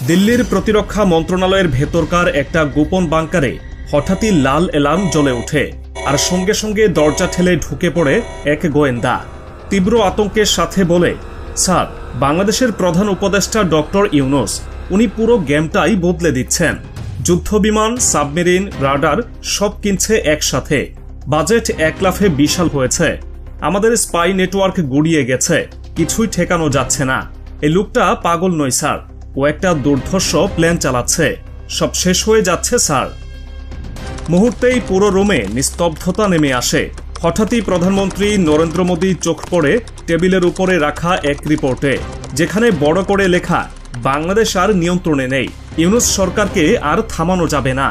দিল্লির প্রতিরক্ষা মন্ত্রণালয়ের ভেতরকার একটা গোপন বাংকারে হঠাৎই লাল অ্যালার্ম জ্বলে ওঠে আর সঙ্গে সঙ্গে দরজা ঠেলে ঢুকে পড়ে এক গোয়েন্দা। তীব্র আতঙ্কের সাথে বলে, স্যার, বাংলাদেশের প্রধান উপদেষ্টা ডক্টর ইউনূস, উনি পুরো গেমটাই বদলে দিচ্ছেন। যুদ্ধবিমান, সাবমেরিন, রাডার সব কিনছে একসাথে। বাজেট এক লাফে বিশাল হয়েছে। আমাদের স্পাই নেটওয়ার্ক গুড়িয়ে গেছে, কিছুই ঠেকানো যাচ্ছে না। এই লোকটা পাগল নয় স্যার, ও একটা দুর্ধর্ষ প্ল্যান চালাচ্ছে। সব শেষ হয়ে যাচ্ছে স্যার। মুহূর্তেই পুরো রুমে নিস্তব্ধতা নেমে আসে। হঠাৎই প্রধানমন্ত্রী নরেন্দ্র মোদী চোখ পড়ে টেবিলের উপরে রাখা এক রিপোর্টে, যেখানে বড় করে লেখা, বাংলাদেশ আর নিয়ন্ত্রণে নেই, ইউনূস সরকারকে আর থামানো যাবে না।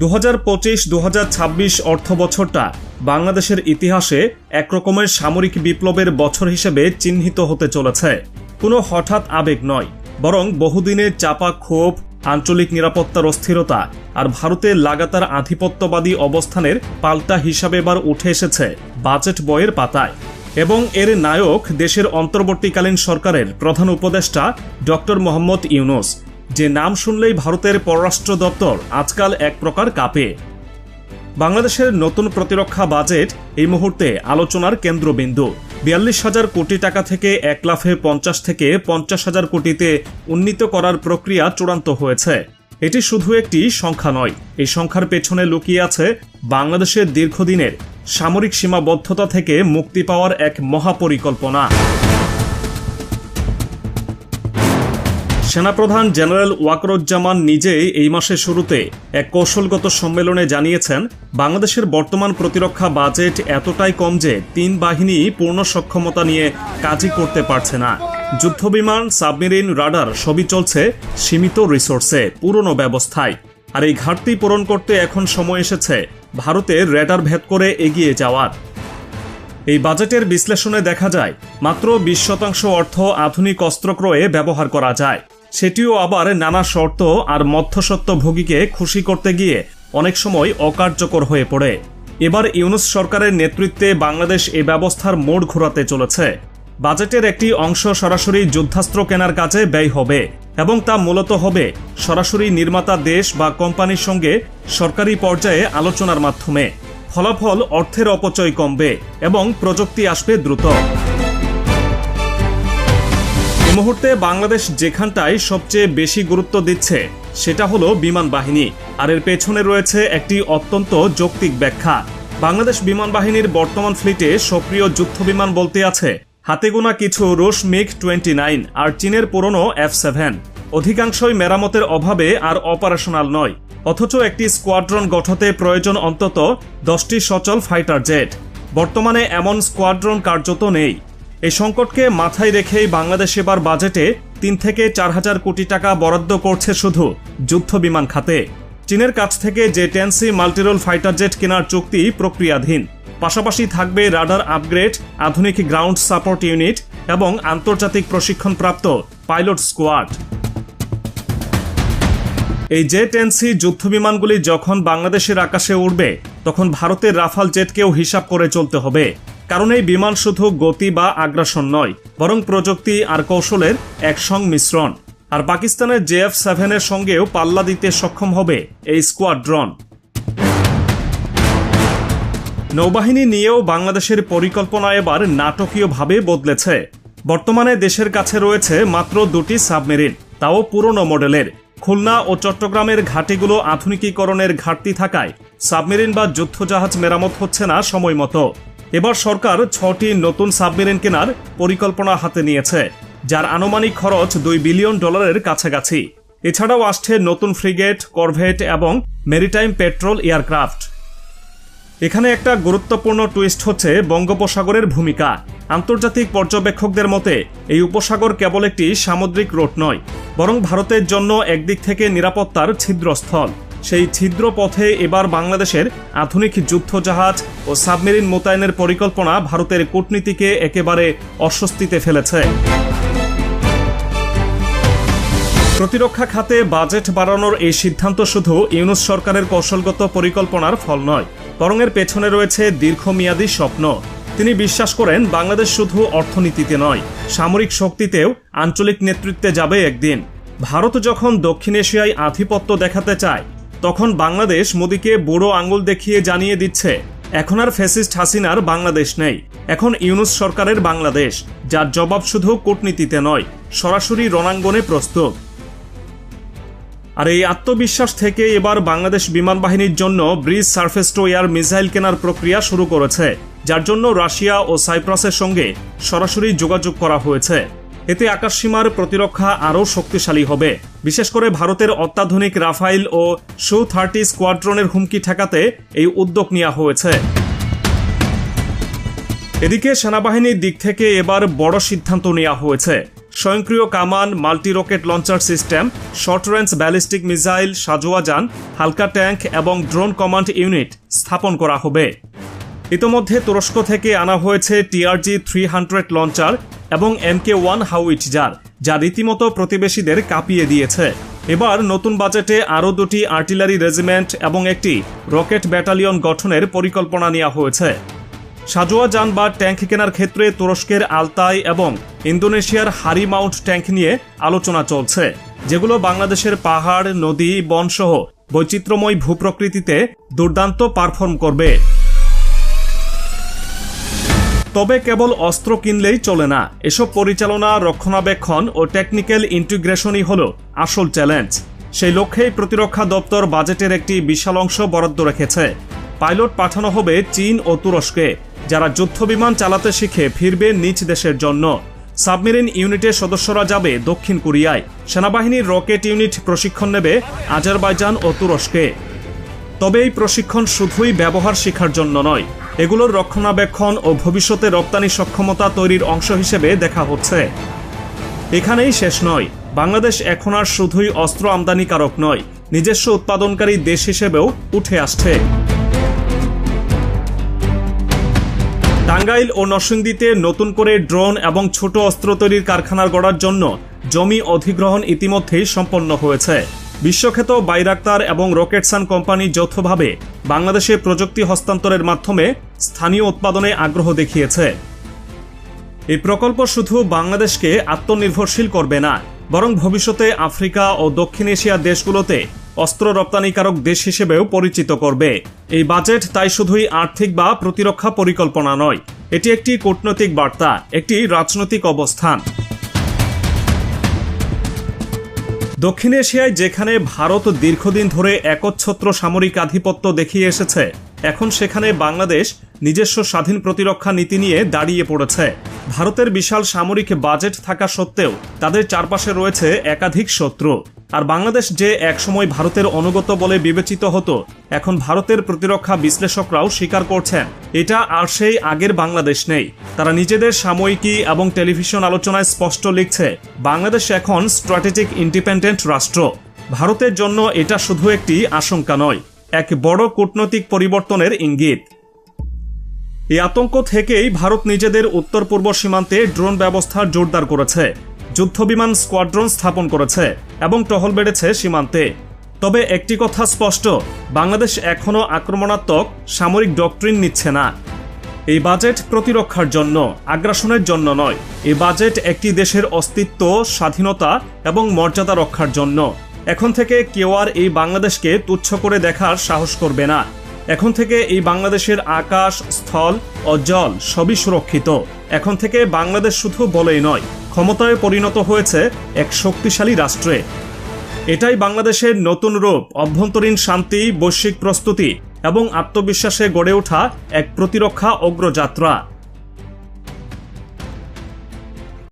2025-2026 অর্থ বছরটা বাংলাদেশের ইতিহাসে একরকমের সামরিক বিপ্লবের বছর হিসেবে চিহ্নিত হতে চলেছে। কোনো হঠাৎ আবেগ নয়, বরং বহুদিনের চাপা ক্ষোভ, আঞ্চলিক নিরাপত্তার অস্থিরতা আর ভারতের লাগাতার আধিপত্যবাদী অবস্থানের পাল্টা হিসাবে এবার উঠে এসেছে বাজেট বইয়ের পাতায়। এবং এর নায়ক দেশের অন্তর্বর্তীকালীন সরকারের প্রধান উপদেষ্টা ডক্টর মোহাম্মদ ইউনূস, যে নাম শুনলেই ভারতের পররাষ্ট্র দপ্তর আজকাল এক প্রকার কাঁপে। বাংলাদেশের নতুন প্রতিরক্ষা বাজেট এই মুহূর্তে আলোচনার কেন্দ্রবিন্দু। 42,000 কোটি টাকা থেকে 1 লাফে 50 থেকে 50,000 কোটিতে উন্নীত করার প্রক্রিয়া চূড়ান্ত হয়েছে। এটি শুধু একটি সংখ্যা নয়, এই সংখ্যার পেছনে লুকিয়ে আছে বাংলাদেশের দীর্ঘদিনের সামরিক সীমাবদ্ধতা থেকে মুক্তি পাওয়ার এক মহাপরিকল্পনা। সেনাপ্রধান জেনারেল ওয়াকরুজ্জামান নিজেই এই মাসের শুরুতে এক কৌশলগত সম্মেলনে জানিয়েছেন, বাংলাদেশের বর্তমান প্রতিরক্ষা বাজেট এতটাই কম যে 3 বাহিনী পূর্ণ সক্ষমতা নিয়ে কাজই করতে পারছে না। যুদ্ধবিমান, সাবমেরিন, রাডার সবই চলছে সীমিত রিসোর্সে, পুরনো ব্যবস্থায়। আর এই ঘাটতি পূরণ করতে এখন সময় এসেছে ভারতের রেডার ভেদ করে এগিয়ে যাওয়ার। এই বাজেটের বিশ্লেষণে দেখা যায়, মাত্র 20% অর্থ আধুনিক অস্ত্র ক্রয়ে ব্যবহার করা যায়। সেটিও আবার নানা শর্ত আর মধ্যস্বত্বভোগীকে খুশি করতে গিয়ে অনেক সময় অকার্যকর হয়ে পড়ে। এবার ইউনূস সরকারের নেতৃত্বে বাংলাদেশ এ ব্যবস্থার মোড় ঘোরাতে চলেছে। বাজেটের একটি অংশ সরাসরি যুদ্ধাস্ত্র কেনার কাজে ব্যয় হবে, এবং তা মূলত হবে সরাসরি নির্মাতা দেশ বা কোম্পানির সঙ্গে সরকারি পর্যায়ে আলোচনার মাধ্যমে। ফলাফল, অর্থের অপচয় কমবে এবং প্রযুক্তি আসবে দ্রুত। এই মুহূর্তে বাংলাদেশ যেখানটায় সবচেয়ে বেশি গুরুত্ব দিচ্ছে সেটা হলো বিমান বাহিনী, আর এর পেছনে রয়েছে একটি অত্যন্ত যৌক্তিক ব্যাখ্যা। বাংলাদেশ বিমান বাহিনীর বর্তমান ফ্লিটে সক্রিয় যুদ্ধবিমান বলতে আছে হাতে গোনা কিছু রুশ MiG-29 আর চীনের পুরনো F-7। অধিকাংশই মেরামতের অভাবে আর অপারেশনাল নয়, অথচ একটি স্কোয়াড্রন গঠতে প্রয়োজন অন্তত 10টি সচল ফাইটার জেট। বর্তমানে এমন স্কোয়াড্রন কার্যত নেই। এই সংকটকে মাথায় রেখেই বাংলাদেশ এবার বাজেটে 3 থেকে 4,000 কোটি টাকা বরাদ্দ করছে শুধু যুদ্ধবিমান খাতে। চীনের কাছ থেকে J-10C মাল্টিরোল ফাইটার জেট কেনার চুক্তি প্রক্রিয়াধীন। পাশাপাশি থাকবে রাডার আপগ্রেড, আধুনিক গ্রাউন্ড সাপোর্ট ইউনিট এবং আন্তর্জাতিক প্রশিক্ষণপ্রাপ্ত পাইলট স্কোয়াড। এই J-10C যুদ্ধবিমানগুলি যখন বাংলাদেশের আকাশে উড়বে, তখন ভারতের রাফাল জেটকেও হিসাব করে চলতে হবে। কারণ এই বিমান শুধু গতি বা আগ্রাসন নয়, বরং প্রযুক্তি আর কৌশলের এক সংমিশ্রণ। আর পাকিস্তানের JF-7 এর সঙ্গেও পাল্লা দিতে সক্ষম হবে এই স্কোয়াড্রন। নৌবাহিনী নিয়েও বাংলাদেশের পরিকল্পনা এবার নাটকীয়ভাবে বদলেছে। বর্তমানে দেশের কাছে রয়েছে মাত্র 2টি সাবমেরিন, তাও পুরনো মডেলের। খুলনা ও চট্টগ্রামের ঘাটিগুলো আধুনিকীকরণের ঘাটতি থাকায় সাবমেরিন বা যুদ্ধজাহাজ মেরামত হচ্ছে না সময় মতো। এবার সরকার 6টি নতুন সাবমেরিন কেনার পরিকল্পনা হাতে নিয়েছে, যার আনুমানিক খরচ $2 বিলিয়ন কাছাকাছি। এছাড়াও আসছে নতুন ফ্রিগেট, করভেট এবং মেরিটাইম পেট্রোল এয়ারক্রাফট। এখানে একটা গুরুত্বপূর্ণ টুইস্ট হচ্ছে বঙ্গোপসাগরের ভূমিকা। আন্তর্জাতিক পর্যবেক্ষকদের মতে এই উপসাগর কেবল একটি সামুদ্রিক রুট নয়, বরং ভারতের জন্য একদিক থেকে নিরাপত্তার ছিদ্রস্থল। সেই ছিদ্র পথে এবার বাংলাদেশের আধুনিক যুদ্ধজাহাজ ও সাবমেরিন মোতায়েনের পরিকল্পনা ভারতের কূটনীতিকে একেবারে অস্বস্তিতে ফেলেছে। প্রতিরক্ষা খাতে বাজেট বাড়ানোর এই সিদ্ধান্ত শুধু ইউনূস সরকারের কৌশলগত পরিকল্পনার ফল নয়, বরং এর পেছনে রয়েছে দীর্ঘমেয়াদী স্বপ্ন। তিনি বিশ্বাস করেন বাংলাদেশ শুধু অর্থনীতিতে নয়, সামরিক শক্তিতেও আঞ্চলিক নেতৃত্বে যাবে একদিন। ভারত যখন দক্ষিণ এশিয়ায় আধিপত্য দেখাতে চায়, তখন বাংলাদেশ মোদিকে বুড়ো আঙুল দেখিয়ে জানিয়ে দিচ্ছে এখন আর ফ্যাসিস্ট হাসিনার বাংলাদেশ নেই, এখন ইউনূস সরকারের বাংলাদেশ, যার জবাব শুধু কূটনীতিতে নয়, সরাসরি রণাঙ্গনে প্রস্তুত। আর এই আত্মবিশ্বাস থেকে এবার বাংলাদেশ বিমান বাহিনীর জন্য bridge surface two air missile কেনার প্রক্রিয়া শুরু করেছে, যার জন্য রাশিয়া ও সাইপ্রাসের সঙ্গে সরাসরি যোগাযোগ করা হয়েছে। এতে আকাশসীমার প্রতিরক্ষা আরও শক্তিশালী হবে। বিশেষ করে ভারতের অত্যাধুনিক রাফাইল ও Su-30 স্কোয়াড্রনের হুমকি ঠেকাতে এই উদ্যোগ নেওয়া হয়েছে। এদিকে সেনাবাহিনীর দিক থেকে এবার বড় সিদ্ধান্ত নেওয়া হয়েছে। স্বয়ংক্রিয় কামান, multi rocket launcher system, short range ballistic missile, সাজোয়া যান, হালকা ট্যাঙ্ক এবং ড্রোন কমান্ড ইউনিট স্থাপন করা হবে। ইতোমধ্যে তুরস্ক থেকে আনা হয়েছে TRG-300 লঞ্চার এবং MK-1 হাউইটজার, যা রীতিমতো প্রতিবেশীদের কাঁপিয়ে দিয়েছে। এবার নতুন বাজেটে আরও 2টি আর্টিলারি রেজিমেন্ট এবং একটি রকেট ব্যাটালিয়ন গঠনের পরিকল্পনা নেওয়া হয়েছে। সাজোয়া যান বা ট্যাঙ্ক কেনার ক্ষেত্রে তুরস্কের আলতাই এবং ইন্দোনেশিয়ার হারি মাউন্ট ট্যাঙ্ক নিয়ে আলোচনা চলছে, যেগুলো বাংলাদেশের পাহাড়, নদী, বনসহ বৈচিত্র্যময় ভূপ্রকৃতিতে দুর্দান্ত পারফর্ম করবে। তবে কেবল অস্ত্র কিনলেই চলে না, এসব পরিচালনা, রক্ষণাবেক্ষণ ও টেকনিক্যাল ইন্টিগ্রেশনই হল আসল চ্যালেঞ্জ। সেই লক্ষ্যেই প্রতিরক্ষা দপ্তর বাজেটের একটি বিশাল অংশ বরাদ্দ রেখেছে। পাইলট পাঠানো হবে চীন ও তুরস্কে, যারা যুদ্ধবিমান চালাতে শিখে ফিরবে নিজ দেশের জন্য। সাবমেরিন ইউনিটের সদস্যরা যাবে দক্ষিণ কোরিয়ায়। সেনাবাহিনীর রকেট ইউনিট প্রশিক্ষণ নেবে আজারবাইজান ও তুরস্কে। তবে এই প্রশিক্ষণ শুধুই ব্যবহার শেখার জন্য নয়, এগুলোর রক্ষণাবেক্ষণ ও ভবিষ্যতে রপ্তানি সক্ষমতা তৈরির অংশ হিসেবে দেখা হচ্ছে। এখানেই শেষ নয়, বাংলাদেশ এখন আর শুধুই অস্ত্র আমদানিকারক নয়, নিজস্ব উৎপাদনকারী দেশ হিসেবেও উঠে আসছে। টাঙ্গাইল ও নরসিংদীতে নতুন করে ড্রোন এবং ছোট অস্ত্র তৈরির কারখানা গড়ার জন্য জমি অধিগ্রহণ ইতিমধ্যেই সম্পন্ন হয়েছে। বিশ্বখ্যাত বাইরাক্তার এবং রকেটসান কোম্পানি যৌথভাবে বাংলাদেশে প্রযুক্তি হস্তান্তরের মাধ্যমে স্থানীয় উৎপাদনে আগ্রহ দেখিয়েছে। এই প্রকল্প শুধু বাংলাদেশকে আত্মনির্ভরশীল করবে না, বরং ভবিষ্যতে আফ্রিকা ও দক্ষিণ এশিয়া দেশগুলোতে অস্ত্র রপ্তানিকারক দেশ হিসেবেও পরিচিত করবে। এই বাজেট তাই শুধুই আর্থিক বা প্রতিরক্ষা পরিকল্পনা নয়, এটি একটি কূটনৈতিক বার্তা, একটি রাজনৈতিক অবস্থান। দক্ষিণ এশিয়ায় যেখানে ভারত দীর্ঘদিন ধরে একচ্ছত্র সামরিক আধিপত্য দেখিয়ে এসেছে, এখন সেখানে বাংলাদেশ নিজস্ব স্বাধীন প্রতিরক্ষা নীতি নিয়ে দাঁড়িয়ে পড়েছে। ভারতের বিশাল সামরিক বাজেট থাকা সত্ত্বেও তাদের চারপাশে রয়েছে একাধিক শত্রু। আর বাংলাদেশ যে একসময় ভারতের অনুগত বলে বিবেচিত হতো, এখন ভারতের প্রতিরক্ষা বিশ্লেষকরাও স্বীকার করছেন এটা আর সেই আগের বাংলাদেশ নেই। তারা নিজেদের সাময়িকী এবং টেলিভিশন আলোচনায় স্পষ্ট লিখছে, বাংলাদেশ এখন স্ট্র্যাটেজিক ইন্ডিপেন্ডেন্ট রাষ্ট্র। ভারতের জন্য এটা শুধু একটি আশঙ্কা নয়, এক বড় কূটনৈতিক পরিবর্তনের ইঙ্গিত। এই আতঙ্ক থেকেই ভারত নিজেদের উত্তর পূর্ব সীমান্তে ড্রোন ব্যবস্থা জোরদার করেছে, যুদ্ধবিমান স্কোয়াড্রন স্থাপন করেছে এবং টহল বেড়েছে সীমান্তে। তবে একটি কথা স্পষ্ট, বাংলাদেশ এখনও আক্রমণাত্মক সামরিক ডক্ট্রিন নিচ্ছে না। এই বাজেট প্রতিরক্ষার জন্য, আগ্রাসনের জন্য নয়। এই বাজেট একটি দেশের অস্তিত্ব, স্বাধীনতা এবং মর্যাদা রক্ষার জন্য। এখন থেকে কেউ আর এই বাংলাদেশকে তুচ্ছ করে দেখার সাহস করবে না। এখন থেকে এই বাংলাদেশের আকাশ, স্থল ও জল সবই সুরক্ষিত। এখন থেকে বাংলাদেশ শুধু বলেই নয়, ক্ষমতায় পরিণত হয়েছে এক শক্তিশালী রাষ্ট্রে। এটাই বাংলাদেশের নতুন রূপ, অভ্যন্তরীণ শান্তি, বৈশ্বিক প্রস্তুতি এবং আত্মবিশ্বাসে গড়ে ওঠা এক প্রতিরক্ষা অগ্রযাত্রা।